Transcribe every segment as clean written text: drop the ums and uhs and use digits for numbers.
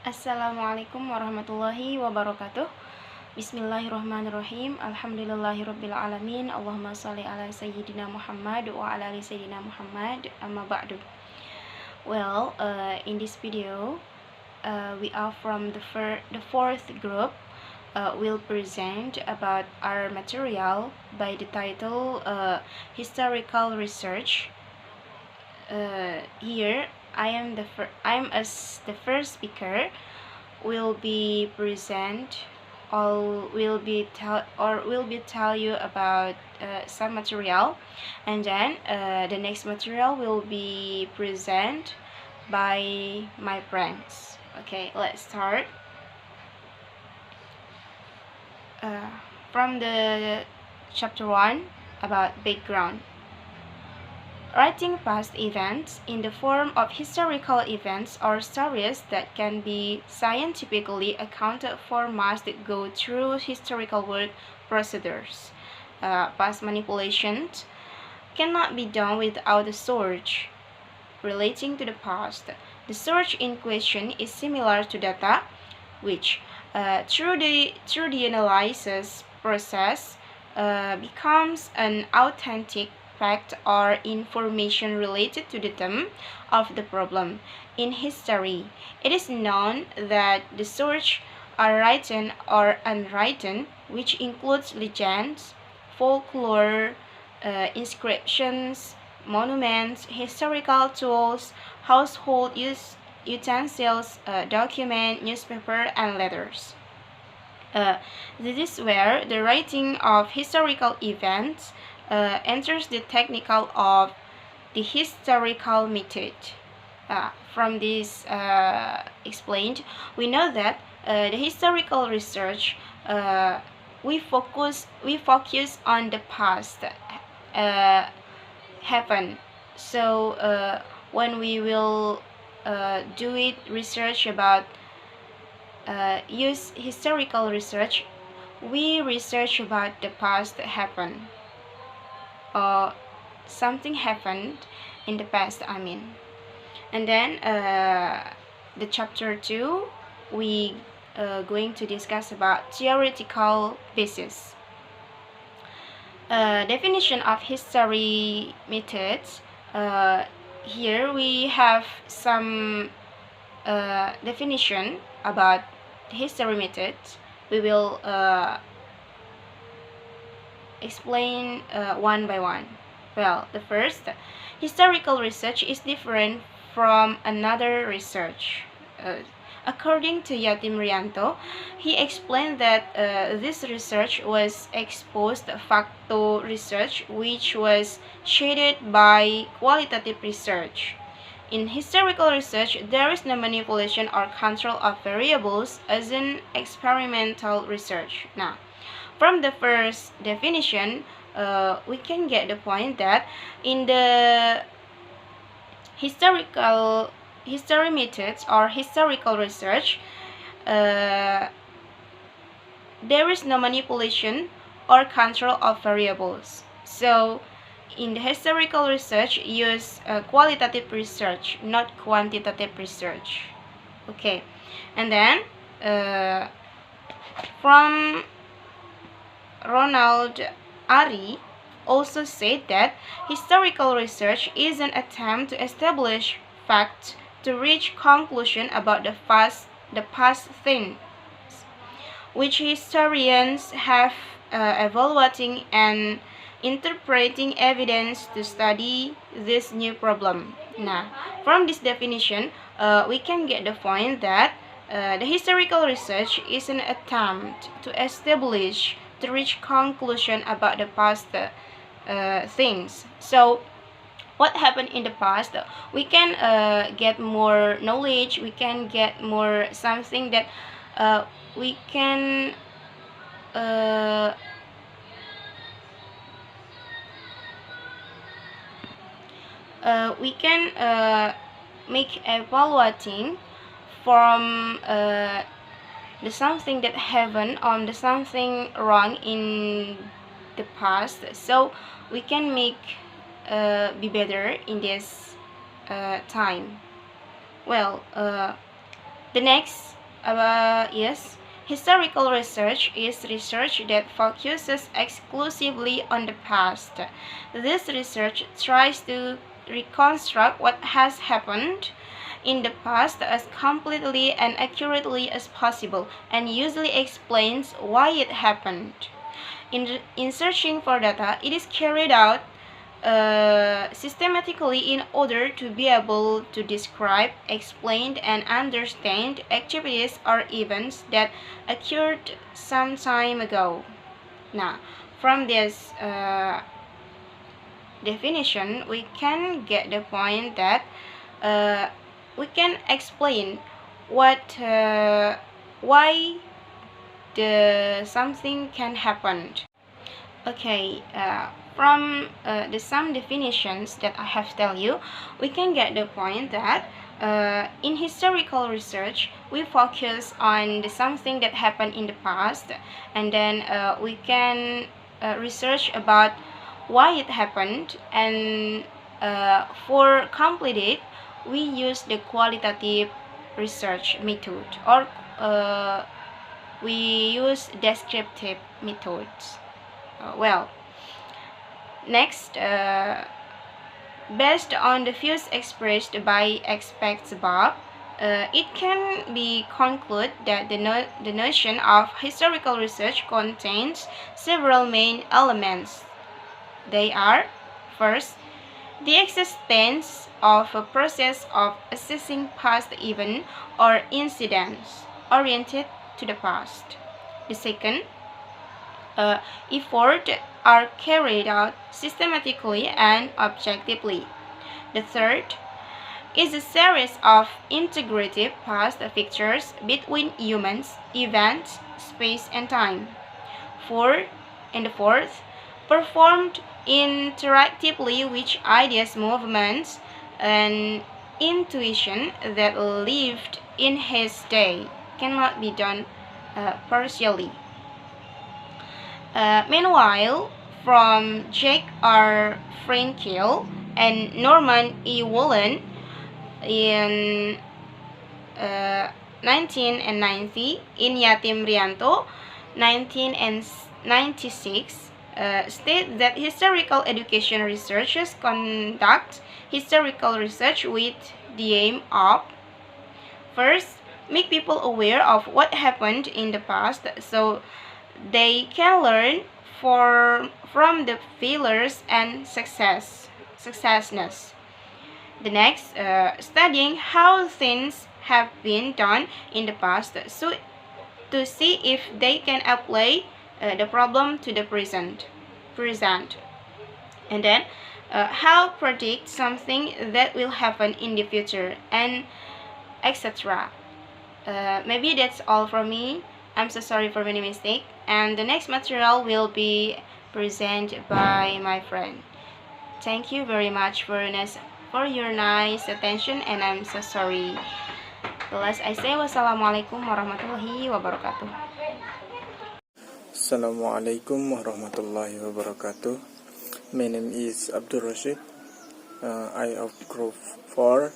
Assalamualaikum warahmatullahi wabarakatuh. Bismillahirrahmanirrahim. Alhamdulillahirrabbilalamin. Allahumma salli ala Sayyidina Muhammad wa ala ali Sayyidina Muhammad. Amma ba'du. In this video, we are from the fourth group. Will present about our material by the title Historical Research. Here I am as the first speaker will be tell you about some material, and then the next material will be present by my friends. Okay, let's start. From the chapter 1 about background. Writing past events in the form of historical events or stories that can be scientifically accounted for must go through historical work procedures. Past manipulations cannot be done without a source relating to the past. The source in question is similar to data, which through the analysis process becomes an authentic fact or information related to the theme of the problem. In history, it is known that the sources are written or unwritten, which includes legends, folklore, inscriptions, monuments, historical tools, household utensils, documents, newspaper, and letters. This is where the writing of historical events enters the technical of the historical method. From this explained, we know that the historical research we focus on the past happened. So when we will do it research about use historical research, we research about the past that happened or something happened in the past, and then the chapter 2 we going to discuss about theoretical basis. Definition of history methods. Here we have some definition about history methods. We will explain one by one. Well, the first, historical research is different from another research. According to Yatim Rianto, he explained that this research was ex post facto research, which was shaded by qualitative research. In historical research, there is no manipulation or control of variables as in experimental research. Now, from the first definition, we can get the point that in the history methods or historical research, there is no manipulation or control of variables. So, in the historical research, use qualitative research, not quantitative research. Okay, and then from Ronald Ari also said that historical research is an attempt to establish facts to reach conclusion about the past things, which historians have evaluating and interpreting evidence to study this new problem. Now, from this definition, we can get the point that the historical research is an attempt to establish to reach conclusion about the past things. So, what happened in the past? We can get more knowledge. We can get more something that we can. We can make evaluating from the something that happened on the something wrong in the past, so we can make be better in this time. Well, The next is historical research is research that focuses exclusively on the past. This research tries to reconstruct what has happened in the past as completely and accurately as possible and usually explains why it happened. In searching for data, it is carried out systematically in order to be able to describe, explain, and understand activities or events that occurred some time ago. Now, from this definition, we can get the point that we can explain why the something can happen. Okay, from the some definitions that I have tell you, we can get the point that in historical research, we focus on the something that happened in the past, and then we can research about why it happened, and for complete it, we use the qualitative research method, or we use descriptive methods. Next, based on the views expressed by experts above, it can be concluded that the notion of historical research contains several main elements. They are, first, the existence of a process of assessing past events or incidents oriented to the past. The second, efforts are carried out systematically and objectively. The third is a series of integrative past pictures between humans, events, space, and time. The fourth, performed interactively with ideas, movements, and intuition that lived in his day, cannot be done partially. Meanwhile, from Jake R. Frankel and Norman E. Wolin in 1990, in Yatim Rianto 1996, state that historical education researchers conduct historical research with the aim of, first, make people aware of what happened in the past so they can learn from the failures and successness. The next, studying how things have been done in the past so to see if they can apply the problem to the present. And then, how predict something that will happen in the future, and etc. Maybe that's all from me. I'm so sorry for many mistakes, and the next material will be presented by my friend. Thank you very much for your nice attention, and I'm so sorry. The last I say, wassalamualaikum warahmatullahi wabarakatuh. Assalamualaikum warahmatullahi wabarakatuh. My name is Abdul Rashid. I of group 4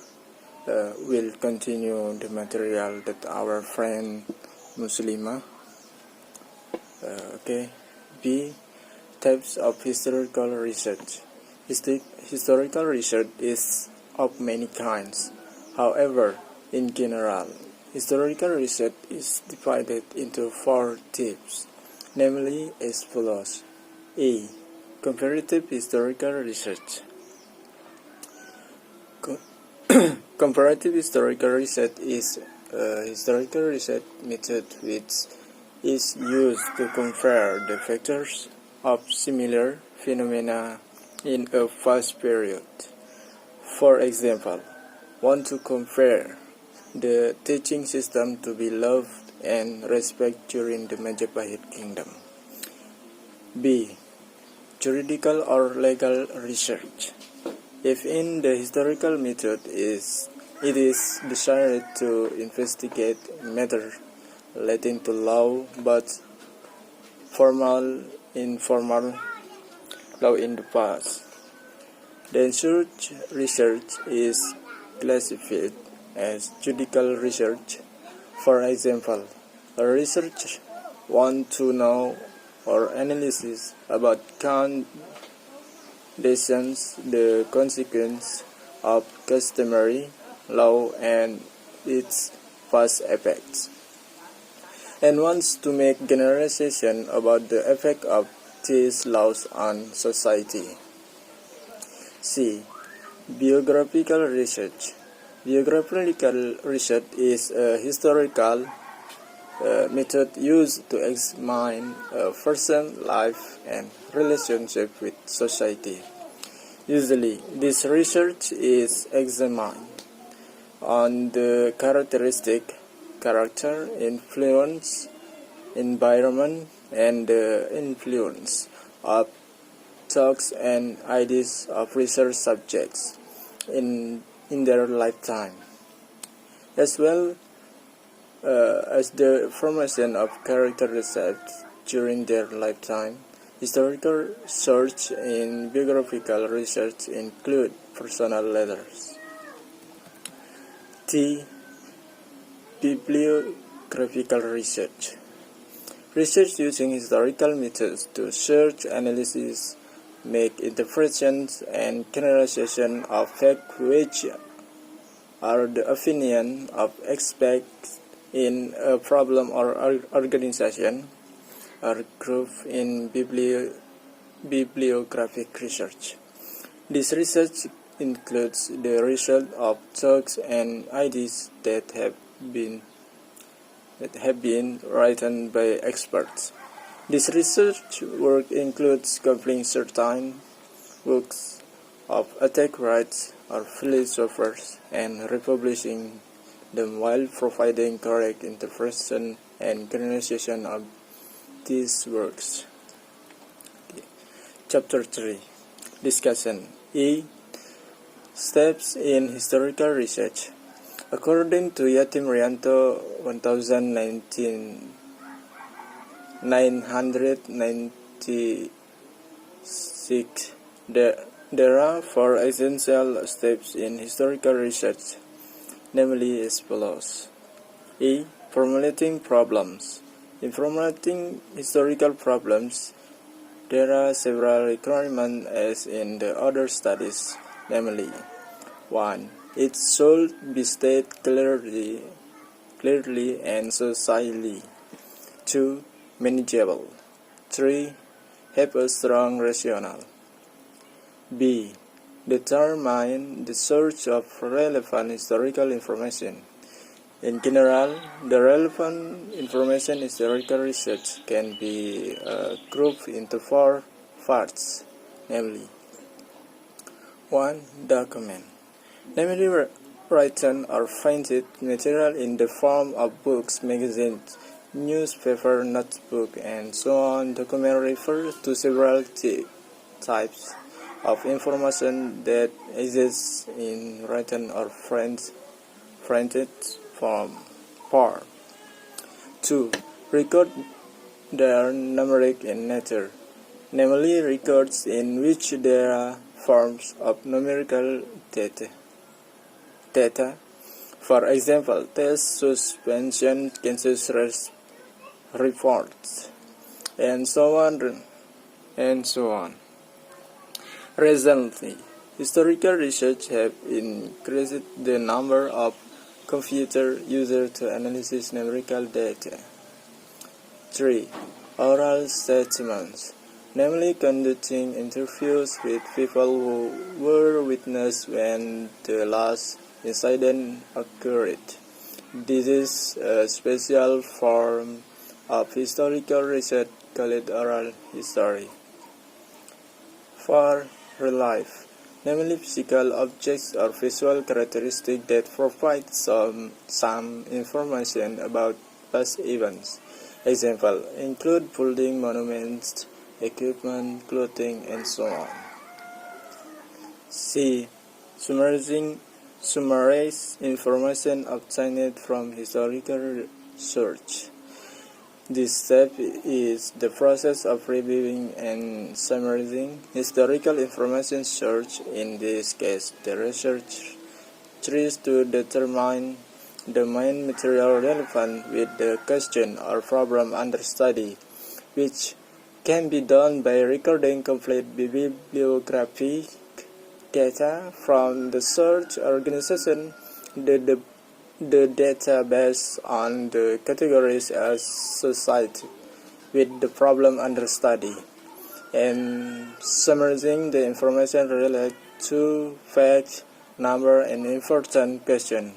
will continue the material that our friend Muslima. B. Types of historical research. Historical research is of many kinds. However, in general, historical research is divided into 4 types, namely as follows. A. Comparative historical research. Comparative historical research is a historical research method which is used to compare the factors of similar phenomena in a past period. For example, want to compare the teaching system to be loved and respected during the Majapahit Kingdom. B. Juridical or legal research. If in the historical method it is desired to investigate matters relating to law, but formal, informal law in the past, then such research is classified as judicial research For example, a researcher wants to know or analysis about conditions, the consequence of customary law and its past effects, and wants to make generalization about the effect of these laws on society. C. Biographical research. Biographical research is a historical method used to examine a person's life and relationship with society. Usually, this research is examined on the characteristic, character, influence, environment, and the influence of thoughts and ideas of research subjects in their lifetime, as well as the formation of characteristics during their lifetime. Historical research in biographical research include personal letters. T. Bibliographical research. Research using historical methods to search, analysis, make interpretations and generalization of facts which are the opinion of experts in a problem or organization are grouped in bibliographic research. This research includes the result of thoughts and ideas that have been written by experts. This research work includes comparing certain works of attack rights or philosophers and republishing them while providing correct interpretation and generalization of these works. Chapter 3. Discussion. E. Steps in historical research. According to Yatim Rianto 996, there are 4 essential steps in historical research, namely as follows. E. Formulating problems. In formulating historical problems, there are several requirements as in the other studies, namely 1. It should be stated clearly and socially. 2. Manageable. 3. Have a strong rationale. B. Determine the source of relevant historical information. In general, the relevant information in historical research can be grouped into 4 parts, namely 1. Document, namely written or printed material in the form of books, magazines, newspaper, notebook, and so on. Document refers to several types of information that exists in written or printed form. 2. Record their numeric in nature, namely records in which there are forms of numerical data. For example, test suspension, census reports, and so on. Recently, historical research have increased the number of computer users to analyze numerical data. 3. Oral statements, namely conducting interviews with people who were witness when the last incident occurred. This is a special form of historical research called oral history. 4. Relief, namely physical objects or visual characteristics that provide some information about past events. Example include building, monuments, equipment, clothing, and so on. C. Summarize information obtained from historical research. This step is the process of reviewing and summarizing historical information search. In this case, the research tries to determine the main material relevant with the question or problem under study, which can be done by recording complete bibliographic data from the search organization, the database on the categories associated with the problem under study, and summarizing the information related to fact, number, and important question.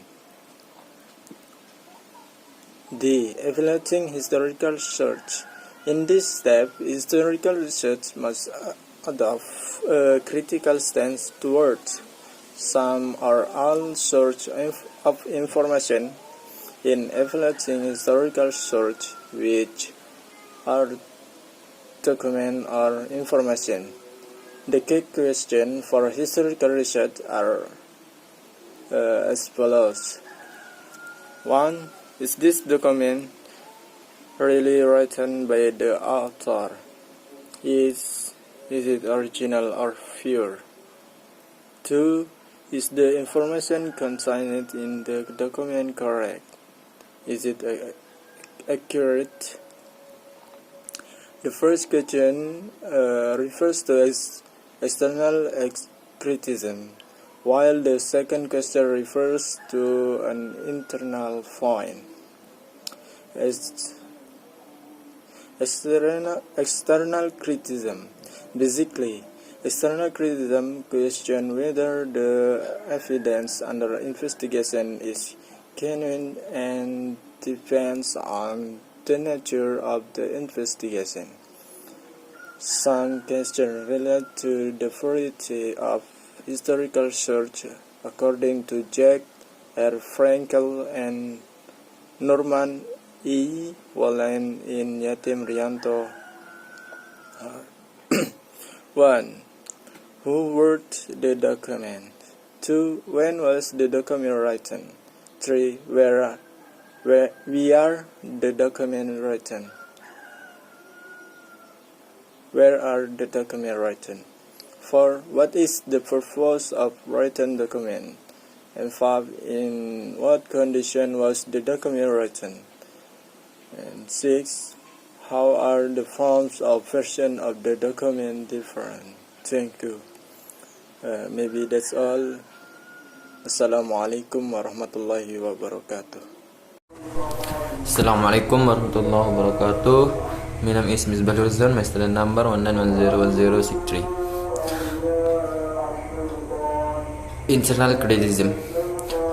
D. Evaluating historical research. In this step, historical research must adopt a critical stance towards some or all source of information. In evaluating historical research, which are document or information, the key questions for historical research are as follows. 1. Is this document really written by the author? Is it original or pure? 2. Is the information contained in the document correct? Is it accurate? The first question refers to external criticism, while the second question refers to an internal point. External criticism. Basically, external criticism questions whether the evidence under investigation is genuine and depends on the nature of the investigation. Some questions relate to the variety of historical research, according to Jack R. Frankel and Norman E. Wallen in Yatim Rianto. 1. Who wrote the document? 2. When was the document written? 3. Where the document written? Where are the document written? 4. What is the purpose of written document? And 5. In what condition was the document written? And 6. How are the forms of version of the document different? Thank you. Maybe that's all. Assalamualaikum warahmatullahi wabarakatuh. Assalamualaikum warahmatullahi wabarakatuh. My name is Misbah Hurzan, my student number 19101063. Internal criticism.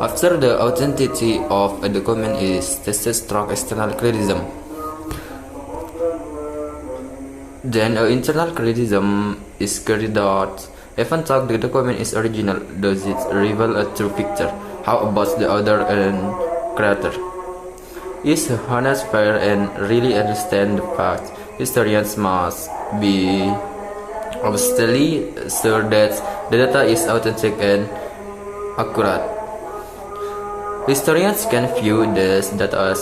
After the authenticity of a document is tested through external criticism, then internal criticism is carried out. Even though the document is original, does it reveal a true picture? How about the author and creator? Is honest, fair, and really understand the facts? Historians must be absolutely sure that the data is authentic and accurate. Historians can view this data as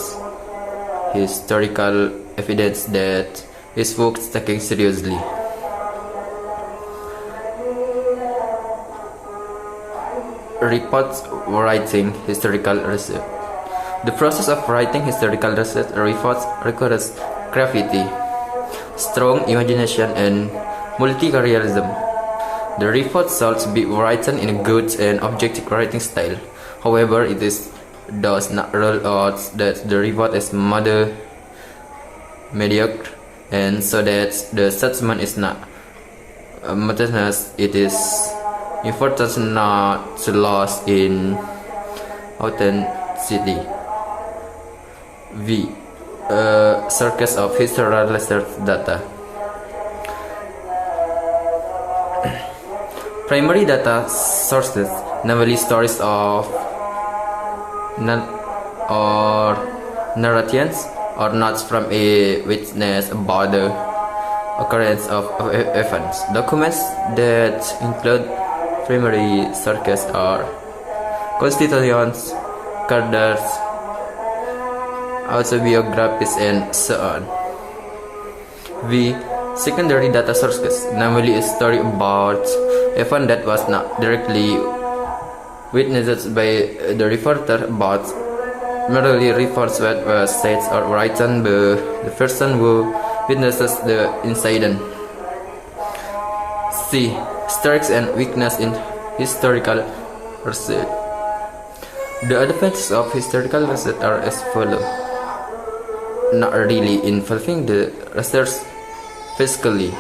historical evidence that is worth taking seriously. Report writing historical research. The process of writing historical research requires creativity, strong imagination, and multi-careerism. The report should be written in a good and objective writing style. However, does not rule out that the report is mediocre, and so that the statement is not monotonous. It is important not to lose in authenticity. V. Sources of historical research data. Primary data sources, namely stories of narrations or notes from a witness about the occurrence of events. Documents that include primary sources are constitutions, cadres, autobiographies, and so on. V. Secondary data sources, namely a story about event that was not directly witnessed by the reporter but merely refers what was said or written by the person who witnesses the incident. C. Strengths and weakness in historical research. The advantages of historical research are as follows. Not really involving the research physically.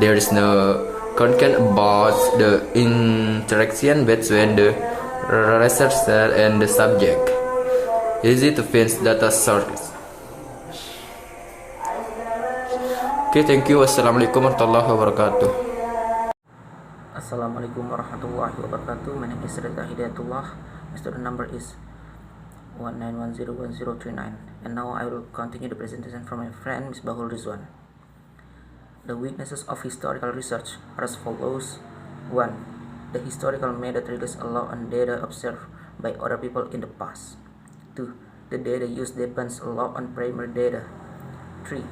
There is no concern about the interaction between the researcher and the subject. Easy to find data sources. Okay, thank you. Wassalamualaikum warahmatullahi wabarakatuh. Assalamualaikum warahmatullahi wabarakatuh. My name is Reza Hidayatullah. My student number is 1910109, and now I will continue the presentation from my friend Misbahul Rizwan. The weaknesses of historical research are as follows. 1. The historical method relies a lot on data observed by other people in the past. 2. The data used depends a lot on primary data. 3.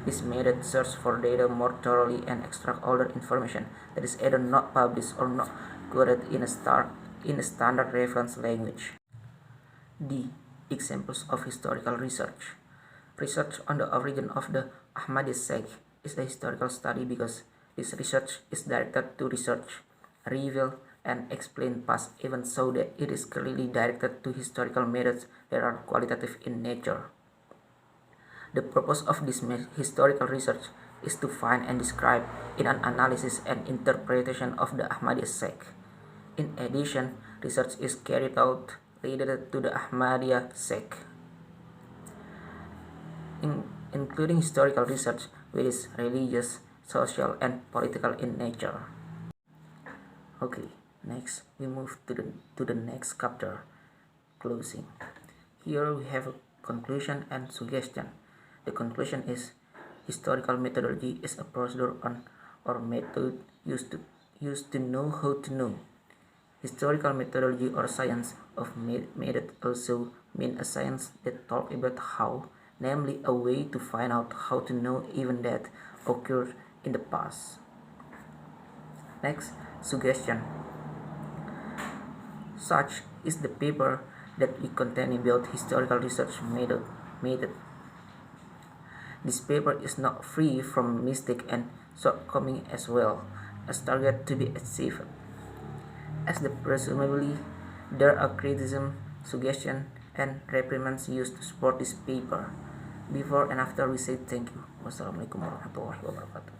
This method searches for data more thoroughly and extract older information that is either not published or not quoted in a standard reference language. D. Examples of historical research. Research on the origin of the Ahmadiyya sect is a historical study because this research is directed to research, reveal, and explain past events so that it is clearly directed to historical methods that are qualitative in nature. The purpose of this historical research is to find and describe in an analysis and interpretation of the Ahmadiyya sect. In addition, research is carried out related to the Ahmadiyya sect, including historical research which is religious, social, and political in nature. Okay, next we move to the next chapter, closing. Here we have a conclusion and suggestion. The conclusion is historical methodology is a procedure or method used to know how to know. Historical methodology or science of method also mean a science that talks about how, namely a way to find out how to know even that occurred in the past. Next, suggestion. Such is the paper that we contain about historical research method. This paper is not free from mistake and shortcoming as well as target to be achieved. As the presumably there are criticism, suggestion, and reprimands used to support this paper. Before and after we say thank you. Wassalamualaikum warahmatullahi wabarakatuh.